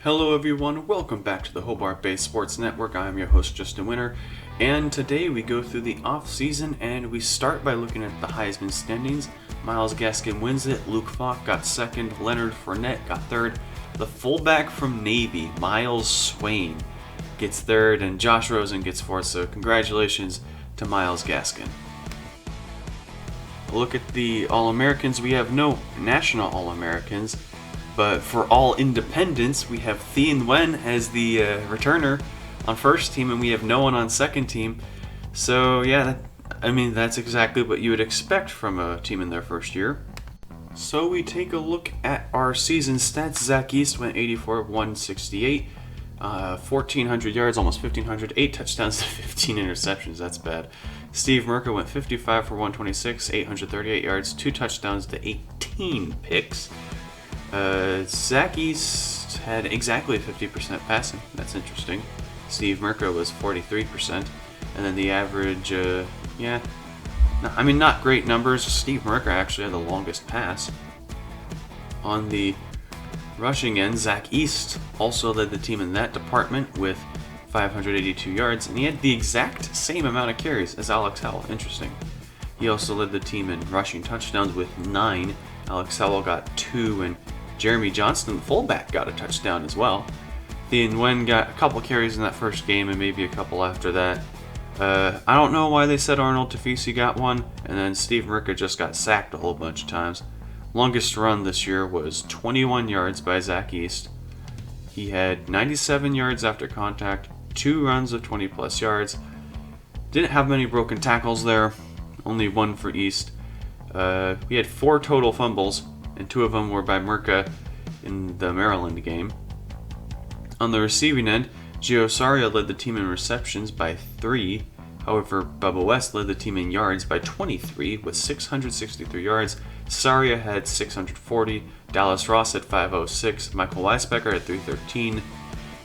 Hello everyone, welcome back to the Hobart-based Sports Network. I am your host Justin Winter, and today we go through the off-season and we start by looking at the Heisman standings. Myles Gaskin wins it, Luke Falk got second, Leonard Fournette got third. The fullback from Navy, Miles Swain, gets third, and Josh Rosen gets fourth, so congratulations to Myles Gaskin. Look at the All-Americans. We have no national All-Americans, but for all independents, we have Thi Nguyen as the returner on first team, and we have no one on second team. So yeah, that's exactly what you would expect from a team in their first year. So we take a look at our season stats. Zach East went 84 168, 1,400 yards, almost 1,500, 8 touchdowns to 15 interceptions. That's bad. Steve Merker went 55 for 126, 838 yards, 2 touchdowns to 18 picks. Zach East had exactly 50% passing. That's interesting. Steve Merker was 43%. And then the average, not great numbers. Steve Merker actually had the longest pass. On the rushing end, Zach East also led the team in that department with 582 yards, and he had the exact same amount of carries as Alex Howell. Interesting. He also led the team in rushing touchdowns with 9. Alex Howell got 2, and Jeremy Johnston, the fullback, got a touchdown as well. Thi Nguyen got a couple carries in that first game and maybe a couple after that. I don't know why they said Arnold Tafisi got one, and then Steve Merker just got sacked a whole bunch of times. Longest run this year was 21 yards by Zach East. He had 97 yards after contact, 2 runs of 20 plus yards. Didn't have many broken tackles there, only 1 for East. We had 4 total fumbles, and 2 of them were by Merca in the Maryland game. On the receiving end, Gio Saria led the team in receptions by 3. However, Bubba West led the team in yards by 23 with 663 yards. Saria had 640, Dallas Ross had 506, Michael Weisbecker had 313,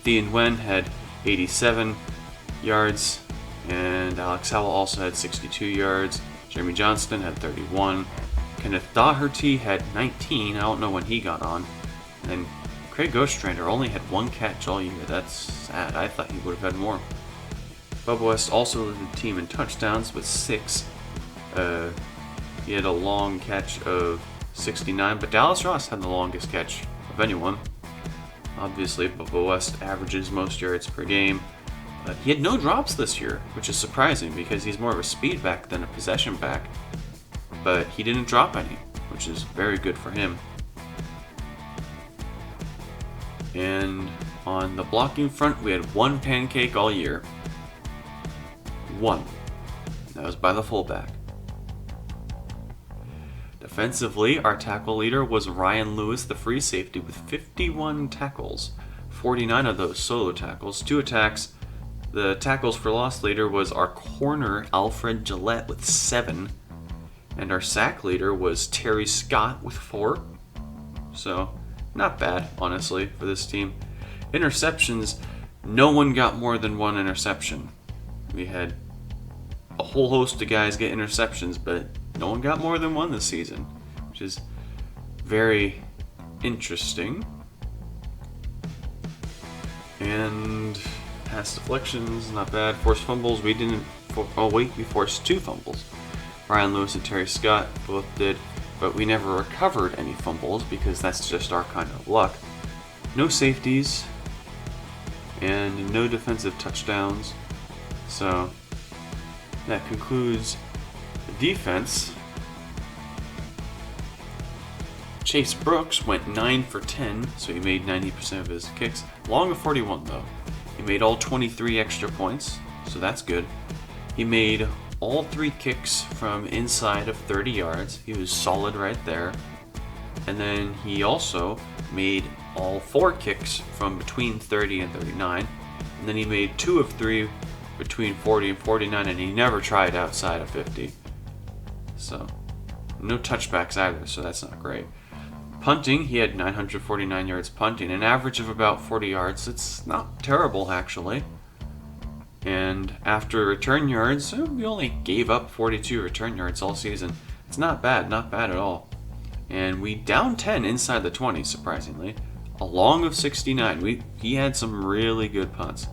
Thi Nguyen had 87 yards, and Alex Howell also had 62 yards. Jeremy Johnston had 31. Kenneth Daugherty had 19. I don't know when he got on. And Craig Ostrander only had 1 catch all year. That's sad. I thought he would have had more. Bubba West also led the team in touchdowns with 6. He had a long catch of 69, but Dallas Ross had the longest catch of anyone. Obviously, Bubba West averages most yards per game. He had no drops this year, which is surprising because he's more of a speed back than a possession back. But he didn't drop any, which is very good for him. And on the blocking front, we had 1 pancake all year. 1. That was by the fullback. Defensively, our tackle leader was Ryan Lewis, the free safety, with 51 tackles. 49 of those solo tackles, 2 attacks. The tackles for loss leader was our corner, Alfred Gillette, with 7. And our sack leader was Terry Scott with 4. So, not bad, honestly, for this team. Interceptions, no one got more than 1 interception. We had a whole host of guys get interceptions, but no one got more than 1 this season, which is very interesting. And pass deflections, not bad. Forced fumbles, we forced 2 fumbles. Ryan Lewis and Terry Scott both did, but we never recovered any fumbles because that's just our kind of luck. No safeties, and no defensive touchdowns. So that concludes the defense. Chase Brooks went 9 for 10, so he made 90% of his kicks. Long of 41 though. He made all 23 extra points, so that's good. He made all 3 kicks from inside of 30 yards. He was solid right there. And then he also made all 4 kicks from between 30 and 39. And then he made 2 of 3 between 40 and 49, and he never tried outside of 50. So, no touchbacks either, so that's not great. Punting, he had 949 yards punting, an average of about 40 yards. It's not terrible, actually. And after return yards, we only gave up 42 return yards all season. It's not bad at all. And we down 10 inside the 20, surprisingly. a long of 69. He had some really good punts.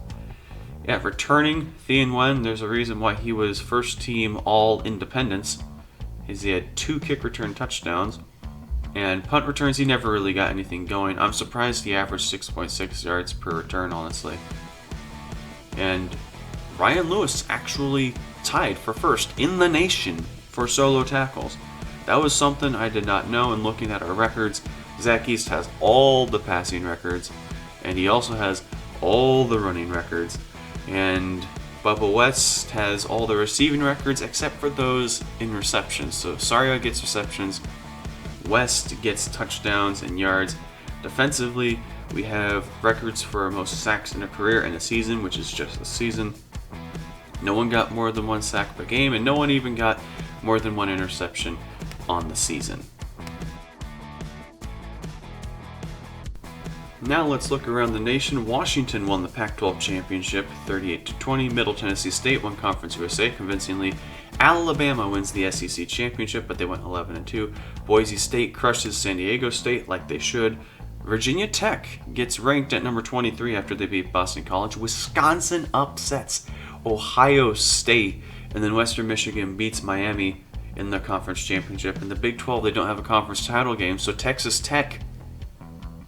Yeah, returning Thien Nguyen, there's a reason why he was first team all independents. He had 2 kick return touchdowns. And punt returns, he never really got anything going. I'm surprised he averaged 6.6 yards per return, honestly. And Ryan Lewis actually tied for first in the nation for solo tackles. That was something I did not know, and looking at our records, Zach East has all the passing records, and he also has all the running records. And Bubba West has all the receiving records except for those in receptions. So Saria gets receptions, West gets touchdowns and yards. Defensively, we have records for most sacks in a career and a season, which is just a season. No one got more than 1 sack per game, and no one even got more than 1 interception on the season. Now let's look around the nation. Washington won the Pac-12 championship 38-20. Middle Tennessee State won Conference USA convincingly. Alabama wins the SEC championship, but they went 11-2. Boise State crushes San Diego State like they should. Virginia Tech gets ranked at number 23 after they beat Boston College. Wisconsin upsets Ohio State, and then Western Michigan beats Miami in the conference championship. In the Big 12, they don't have a conference title game, so Texas Tech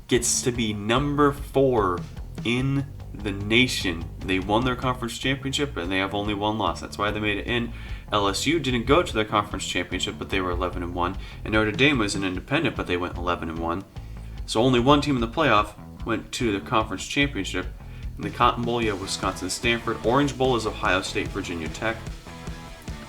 gets to be number 4 in the nation. They won their conference championship, and they have only 1 loss. That's why they made it in. LSU didn't go to their conference championship, but they were 11-1. And Notre Dame was an independent, but they went 11-1. So only 1 team in the playoff went to the conference championship. In the Cotton Bowl, you have Wisconsin, Stanford. Orange Bowl is Ohio State, Virginia Tech.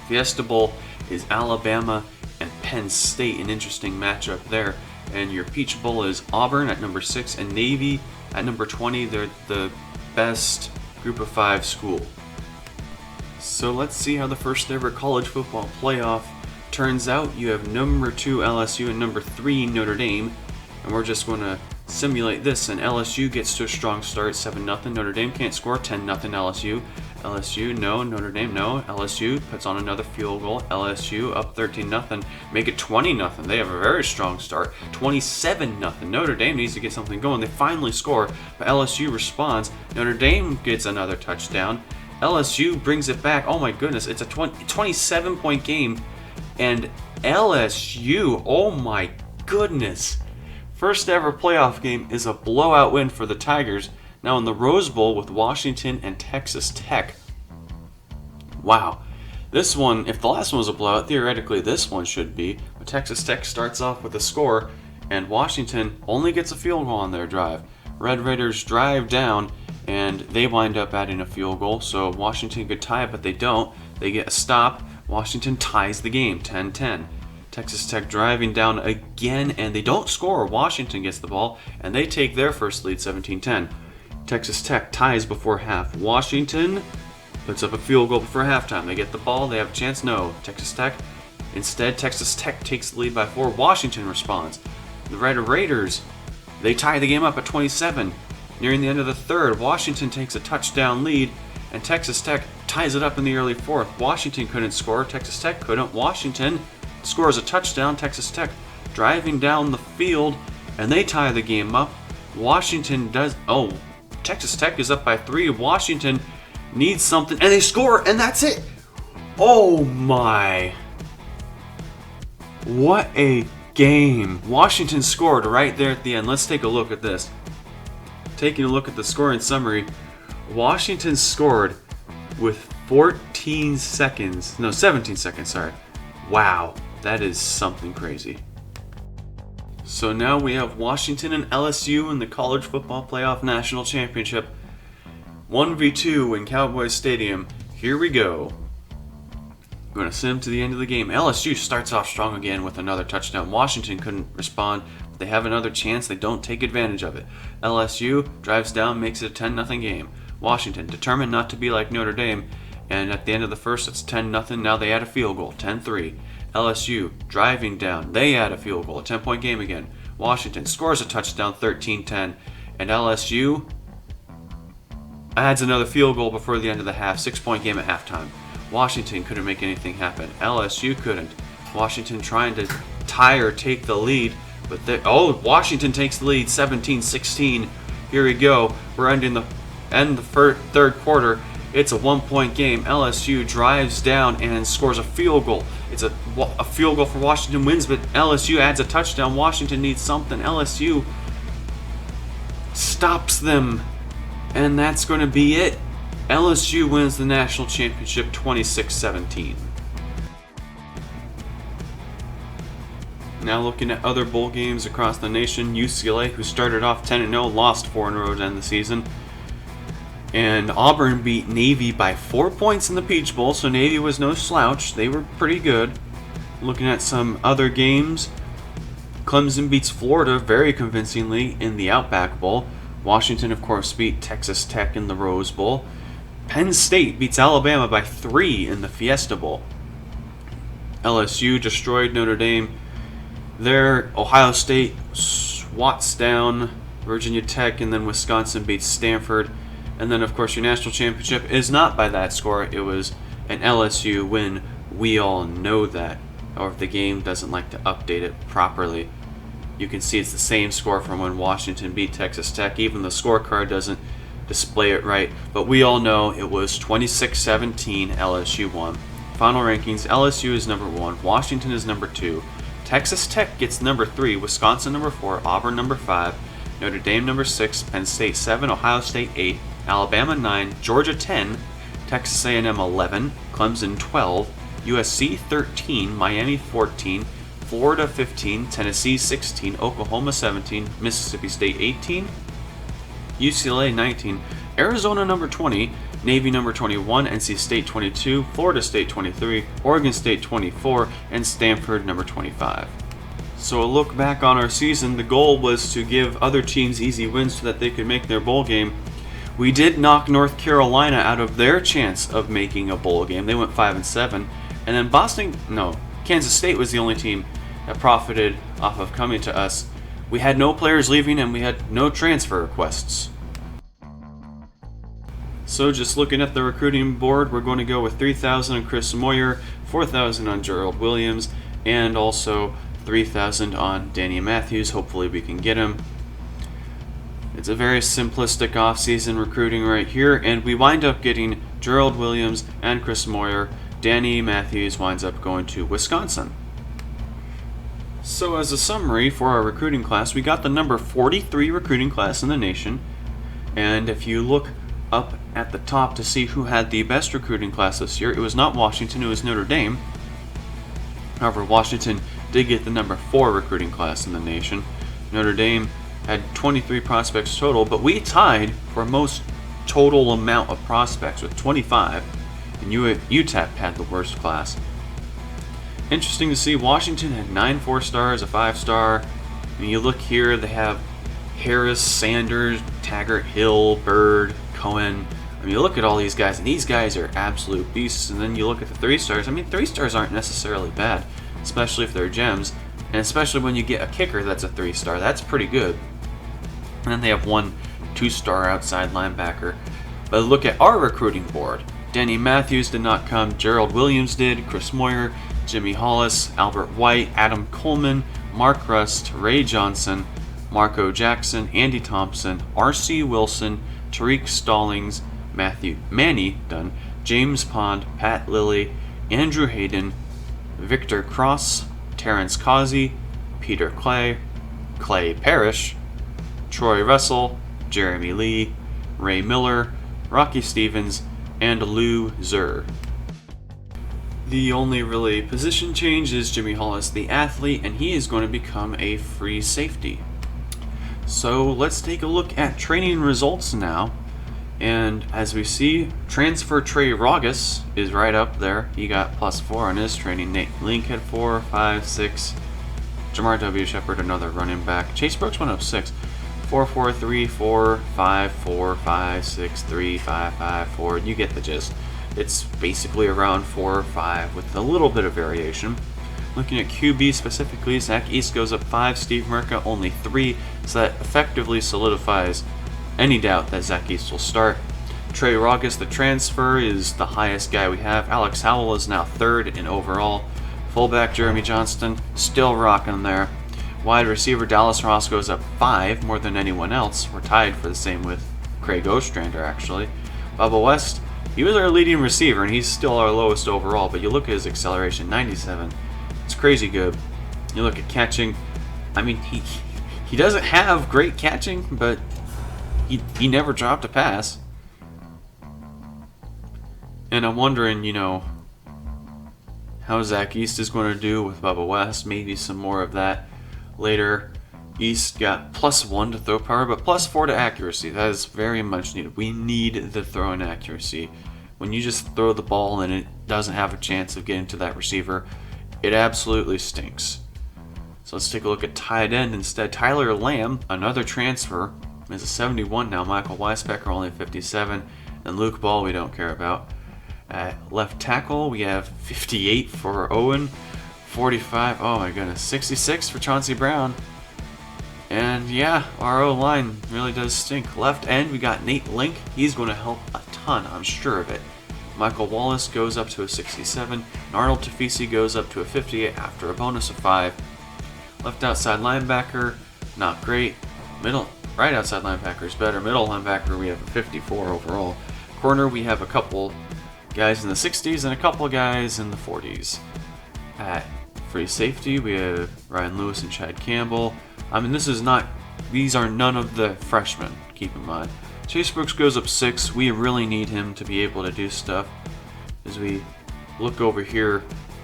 Fiesta Bowl is Alabama and Penn State, an interesting matchup there. And your Peach Bowl is Auburn at number 6 and Navy at number 20. They're the best Group of 5 school. So let's see how the first ever college football playoff turns out. You have number 2 LSU and number 3 Notre Dame. And we're just going to simulate this. And LSU gets to a strong start, 7-0. Notre Dame can't score, 10-0 LSU. LSU, no. Notre Dame, no. LSU puts on another field goal. LSU up 13-0. Make it 20-0. They have a very strong start. 27-0. Notre Dame needs to get something going. They finally score, but LSU responds. Notre Dame gets another touchdown. LSU brings it back. Oh my goodness, it's a 27-point game. And LSU, oh my goodness. First ever playoff game is a blowout win for the Tigers. Now in the Rose Bowl with Washington and Texas Tech. Wow. This one, if the last one was a blowout, theoretically this one should be. But Texas Tech starts off with a score, and Washington only gets a field goal on their drive. Red Raiders drive down, and they wind up adding a field goal. So Washington could tie it, but they don't. They get a stop. Washington ties the game, 10-10. Texas Tech driving down again, and they don't score. Washington gets the ball, and they take their first lead, 17-10. Texas Tech ties before half. Washington puts up a field goal before halftime. They get the ball. They have a chance. No. Texas Tech. Instead, Texas Tech takes the lead by 4. Washington responds. The Red Raiders, they tie the game up at 27. Nearing the end of the third, Washington takes a touchdown lead, and Texas Tech ties it up in the early fourth. Washington couldn't score. Texas Tech couldn't. Washington scores a touchdown. Texas Tech driving down the field, and they tie the game up. Washington does... Oh, Texas Tech is up by 3. Washington needs something, and they score, and that's it. Oh my. What a game. Washington scored right there at the end. Let's take a look at this. Taking a look at the scoring summary, Washington scored with 17 seconds, sorry. Wow, that is something crazy. So now we have Washington and LSU in the College Football Playoff National Championship. 1v2 in Cowboys Stadium. Here we go. We're going to sim to the end of the game. LSU starts off strong again with another touchdown. Washington couldn't respond. They have another chance. They don't take advantage of it. LSU drives down, makes it a 10-0 game. Washington determined not to be like Notre Dame. And at the end of the first, it's 10-0. Now they add a field goal, 10-3. LSU driving down. They add a field goal, a 10-point game again. Washington scores a touchdown, 13-10. And LSU adds another field goal before the end of the half, 6-point game at halftime. Washington couldn't make anything happen. LSU couldn't. Washington trying to tie or take the lead. But Washington takes the lead, 17-16. Here we go. We're ending the third quarter. It's a 1-point game. LSU drives down and scores a field goal. It's a field goal for Washington, wins, but LSU adds a touchdown. Washington needs something. LSU stops them, and that's going to be it. LSU wins the national championship 26-17. Now looking at other bowl games across the nation, UCLA, who started off 10-0, lost 4 in a row to end the season. And Auburn beat Navy by 4 points in the Peach Bowl, so Navy was no slouch. They were pretty good. Looking at some other games, Clemson beats Florida very convincingly in the Outback Bowl. Washington, of course, beat Texas Tech in the Rose Bowl. Penn State beats Alabama by 3 in the Fiesta Bowl. LSU destroyed Notre Dame there. Ohio State swats down Virginia Tech, and then Wisconsin beats Stanford. And then, of course, your national championship is not by that score. It was an LSU win. We all know that. Or if the game doesn't like to update it properly, you can see it's the same score from when Washington beat Texas Tech. Even the scorecard doesn't display it right. But we all know it was 26-17. LSU won. Final rankings, LSU is number 1. Washington is number 2. Texas Tech gets number 3. Wisconsin number 4. Auburn number 5. Notre Dame number 6. Penn State 7. Ohio State 8. Alabama 9, Georgia 10, Texas A&M 11, Clemson 12, USC 13, Miami 14, Florida 15, Tennessee 16, Oklahoma 17, Mississippi State 18, UCLA 19, Arizona number 20, Navy number 21, NC State 22, Florida State 23, Oregon State 24, and Stanford number 25. So a look back on our season, the goal was to give other teams easy wins so that they could make their bowl game. We did knock North Carolina out of their chance of making a bowl game. They went 5-7. And then Kansas State was the only team that profited off of coming to us. We had no players leaving and we had no transfer requests. So just looking at the recruiting board, we're going to go with 3,000 on Chris Moyer, 4,000 on Gerald Williams, and also 3,000 on Danny Matthews. Hopefully we can get him. It's a very simplistic offseason recruiting right here, and we wind up getting Gerald Williams and Chris Moyer. Danny Matthews winds up going to Wisconsin. So as a summary for our recruiting class, we got the number 43 recruiting class in the nation, and if you look up at the top to see who had the best recruiting class this year, it was not Washington, it was Notre Dame. However, Washington did get the number 4 recruiting class in the nation. Notre Dame had 23 prospects total, but we tied for most total amount of prospects with 25, and UTEP had the worst class. Interesting to see, Washington had 9 4-stars, a 5-star. When you look here, they have Harris, Sanders, Taggart, Hill, Bird, Cohen. I mean, you look at all these guys, and these guys are absolute beasts. And then you look at the 3-stars. I mean, 3-stars aren't necessarily bad, especially if they're gems, and especially when you get a kicker that's a 3-star. That's pretty good. And then they have 1 2-star outside linebacker. But look at our recruiting board. Danny Matthews did not come. Gerald Williams did. Chris Moyer, Jimmy Hollis, Albert White, Adam Coleman, Mark Rust, Ray Johnson, Marco Jackson, Andy Thompson, R.C. Wilson, Tariq Stallings, Manny Dunn, James Pond, Pat Lilly, Andrew Hayden, Victor Cross, Terrence Causey, Peter Clay, Clay Parrish, Troy Russell, Jeremy Lee, Ray Miller, Rocky Stevens, and Lou Zur. The only really position change is Jimmy Hollis, the athlete, and he is going to become a free safety. So let's take a look at training results now. And as we see, transfer Trey Rogus is right up there. He got +4 on his training. Nate Link had 4, 5, 6. Jamar W. Shepard, another running back. Chase Brooks went up 6. 4, 4, 3, 4, 5, 4, 5, 6, 3, 5, 5, 4. You get the gist. It's basically around 4 or 5 with a little bit of variation. Looking at QB specifically, Zach East goes up 5, Steve Merca only 3, so that effectively solidifies any doubt that Zach East will start. Trey Rogus, the transfer, is the highest guy we have. Alex Howell is now 3rd in overall. Fullback Jeremy Johnston, still rocking there. Wide receiver Dallas Ross goes up 5, more than anyone else. We're tied for the same with Craig Ostrander, actually. Bubba West, he was our leading receiver, and he's still our lowest overall, but you look at his acceleration, 97. It's crazy good. You look at catching, I mean, he doesn't have great catching, but he never dropped a pass. And I'm wondering, how Zach East is going to do with Bubba West. Maybe some more of that later. East got +1 to throw power, but +4 to accuracy. That is very much needed. We need the throwing accuracy. When you just throw the ball and it doesn't have a chance of getting to that receiver, it absolutely stinks. So let's take a look at tight end instead. Tyler Lamb, another transfer, is a 71 now. Michael Weisbecker only 57. And Luke Ball we don't care about. At left tackle, we have 58 for Owen, 45, oh my goodness, 66 for Chauncey Brown. And yeah, our O-line really does stink. Left end, we got Nate Link. He's going to help a ton, I'm sure of it. Michael Wallace goes up to a 67. And Arnold Tafisi goes up to a 58 after a bonus of 5. Left outside linebacker, not great. Right outside linebacker is better. Middle linebacker, we have a 54 overall. Corner, we have a couple guys in the 60s and a couple guys in the 40s. At free safety, we have Ryan Lewis and Chad Campbell. I mean, these are none of the freshmen, keep in mind. Chase Brooks goes up 6. We really need him to be able to do stuff. As we look over here,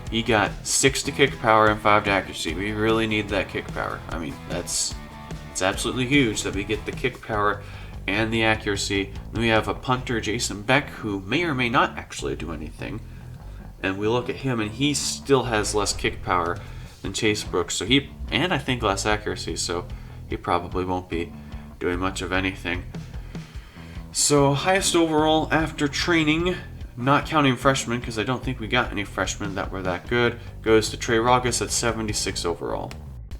he got 6 to kick power and 5 to accuracy. We really need that kick power. I mean, it's absolutely huge that we get the kick power and the accuracy. Then we have a punter, Jason Beck, who may or may not actually do anything. And we look at him, and he still has less kick power than Chase Brooks. And I think less accuracy, so he probably won't be doing much of anything. So highest overall after training, not counting freshmen, because I don't think we got any freshmen that were that good, goes to Trey Rogas at 76 overall.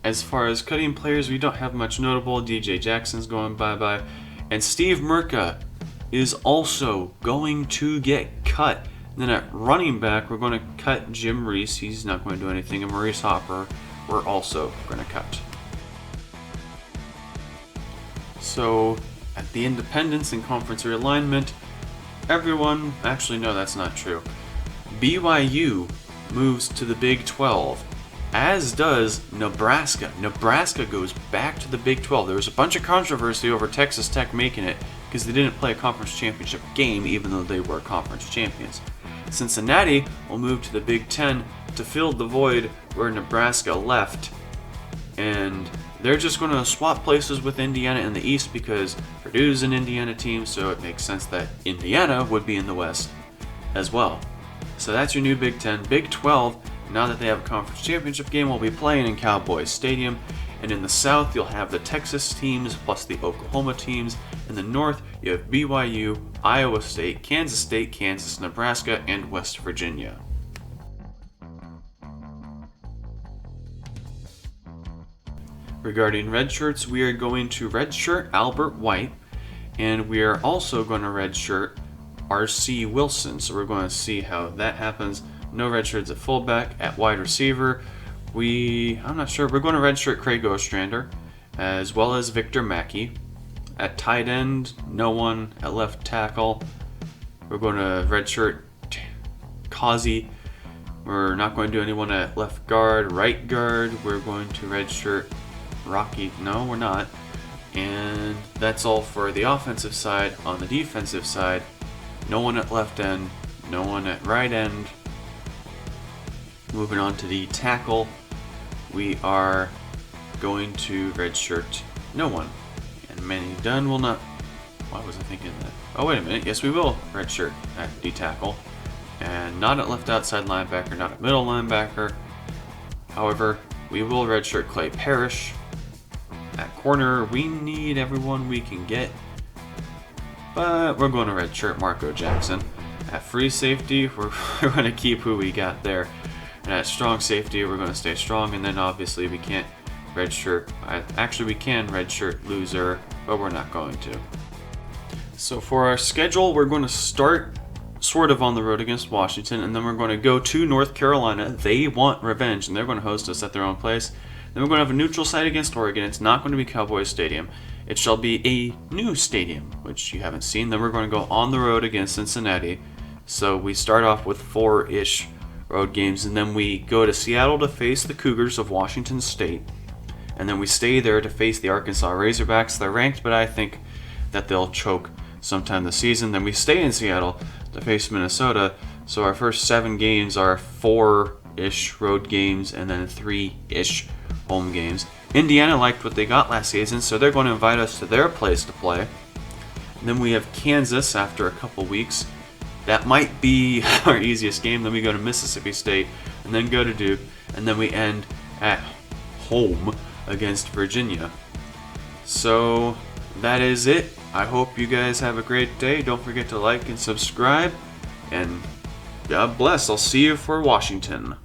As far as cutting players, we don't have much notable. DJ Jackson's going bye-bye. And Steve Murka is also going to get cut. And then at running back, we're going to cut Jim Reese. He's not going to do anything. And Maurice Hopper, we're also going to cut. So at the independents and conference realignment, actually no, that's not true. BYU moves to the Big 12, as does Nebraska. Nebraska goes back to the Big 12. There was a bunch of controversy over Texas Tech making it because they didn't play a conference championship game even though they were conference champions. Cincinnati will move to the Big 10 to fill the void where Nebraska left. And they're just going to swap places with Indiana in the East because Purdue's an Indiana team, so it makes sense that Indiana would be in the West as well. So that's your new Big 10. Big 12, now that they have a conference championship game, will be playing in Cowboys Stadium. And in the South, you'll have the Texas teams plus the Oklahoma teams. In the North, you have BYU, Iowa State, Kansas, Nebraska, and West Virginia. Regarding red shirts, we are going to redshirt Albert White, and we are also going to redshirt R.C. Wilson. So we're going to see how that happens. No red shirts at fullback. At wide receiver, I'm not sure. We're going to redshirt Craig Ostrander, as well as Victor Mackey. At tight end, no one. At left tackle, we're going to redshirt Kazi. We're not going to do anyone at left guard. Right guard, we're going to redshirt Rocky. No, we're not. And that's all for the offensive side. On the defensive side, no one at left end, no one at right end. Moving on to the tackle, we are going to redshirt no one. And Manny Dunn will not. Why was I thinking that? Oh, wait a minute. Yes, we will redshirt at D tackle. And not at left outside linebacker, not at middle linebacker. However, we will redshirt Clay Parrish. At corner, we need everyone we can get. But we're going to redshirt Marco Jackson. At free safety, we're going to keep who we got there. And at strong safety, we're going to stay strong. And then obviously we can't redshirt. Actually, we can redshirt loser, but we're not going to. So for our schedule, we're going to start sort of on the road against Washington, and then we're going to go to North Carolina. They want revenge, and they're going to host us at their own place. Then we're going to have a neutral site against Oregon. It's not going to be Cowboys Stadium. It shall be a new stadium, which you haven't seen. Then we're going to go on the road against Cincinnati. So we start off with 4-ish road games, and then we go to Seattle to face the Cougars of Washington State. And then we stay there to face the Arkansas Razorbacks. They're ranked, but I think that they'll choke sometime this season. Then we stay in Seattle to face Minnesota. So our first 7 games are 4-ish road games and then 3-ish home games. Indiana liked what they got last season, so they're going to invite us to their place to play. And then we have Kansas after a couple weeks. That might be our easiest game. Then we go to Mississippi State and then go to Duke. And then we end at home against Virginia. So that is it. I hope you guys have a great day. Don't forget to like and subscribe. And God bless. I'll see you for Washington.